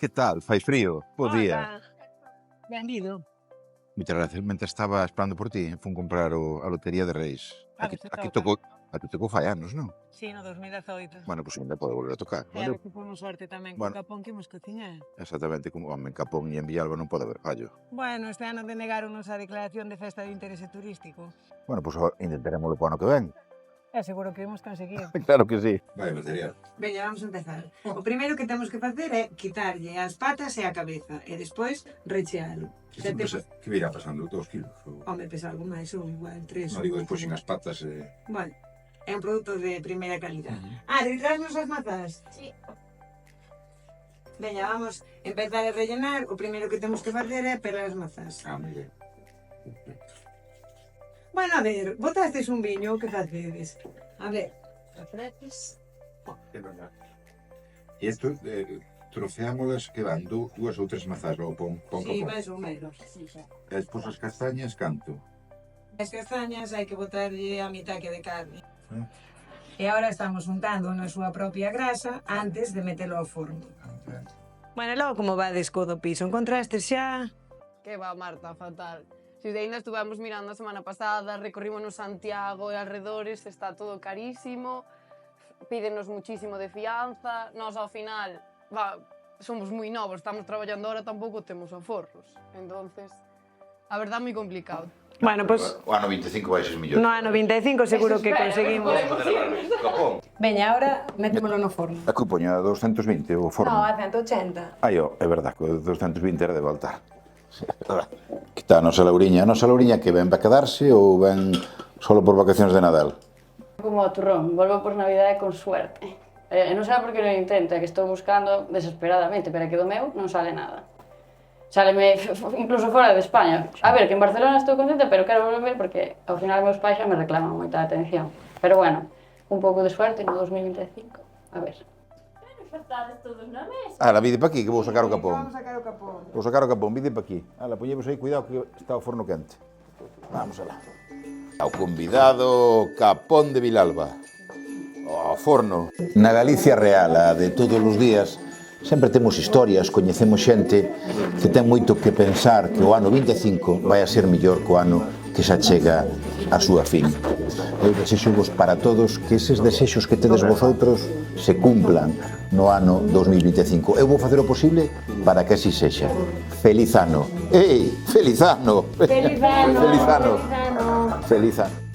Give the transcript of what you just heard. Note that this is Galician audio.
Que tal? Fai frío? Bo día. Hola. Benvido. Moitas gracias. Mentre estaba esperando por ti, fun comprar a lotería de Reis. A ver se Aquí toca. tocou fai anos, non? Sí, no 2018. Bueno, pois ainda pode volver a tocar. E a ver se fomos sorte tamén co Bueno. capón que imos cociñar. Exactamente, como en Capón e en Villalba non pode haber fallo. Bueno, este ano denegáronos a declaración de festa de interese turístico. Bueno, pois intentaremoslo para o ano que ven. É seguro que imos conseguir. Claro que sí. Vai, material. Veña, vamos a empezar. O primeiro que temos que facer é quitarlle as patas e a cabeza e despois rechealo. Que virá pasando 2 kilos? Home, pesa algo máis, ou igual 3. Non digo, despois sin as patas... Bueno, é un produto de primeira calidad. De traernos as mazas? Sí. Veña, vamos empezar a rellenar. O primeiro que temos que facer é pelar as mazas. moi ben. Bueno, a ver, botastes un viño, que facedes? A ver, apretes. É verdade. E isto, trofeámolas que van dúas ou tres mazás ou pon Sí, máis ou menos. E despois as castañas, canto? As castañas hai que botarlle a mitad que de carne. Ah. E agora estamos untando na súa propia grasa antes de metelo ao forno. Bueno, e logo como vades co do piso? Encontrastes xa? Que va, Marta, fatal. Si de ainda estuvemos mirando a semana pasada, recorrimos no Santiago e alrededores, está todo carísimo, pídenos muchísimo de fianza, nós ao final, somos moi novos, estamos traballando ahora, tampouco temos aforros. Entonces, a verdad, moi complicado. Bueno, pois... O ano 25 vai ser millón. No ano 25 seguro que conseguimos. Capón. Veña, ahora métemolo no forno. Aquí poño a 220 o forno. No, a 180. Ai, é verdad, que o 220 era de voltar. Que está a nosa Lauriña? A nosa Lauriña que ven para quedarse ou ven solo por vacacións de Nadal? Como o turrón, volvo por Navidade con suerte. Non sei por que non intento, é que estou buscando desesperadamente, pero é que do meu non sale nada. Sáleme incluso fora de España. A ver, que en Barcelona estou contenta, pero quero volver porque ao final meus pais xa me reclaman moita atención. Pero bueno, un pouco de suerte no 2025. A ver. Estades todos na mesa. Ala, vide para aquí que vou sacar o capón. Vamos a sacar o capón. Vou sacar o capón, vide para aquí. Ala, poñemos aí, cuidado que está o forno quente. Vamos alá. Ao convidado Capón de Vilalba. O forno. Na Galicia real, a de todos os días, sempre temos historias, coñecemos xente que ten moito que pensar que o ano 25 vai a ser mellor que o ano que xa chega a súa fin. Eu desexo-vos para todos que eses desexos que tedes vosotros se cumplan no ano 2025. Eu vou facer o posible para que así sexa. Feliz ano! Ei, feliz ano! Feliz ano! Feliz ano! Feliz ano! Feliz ano!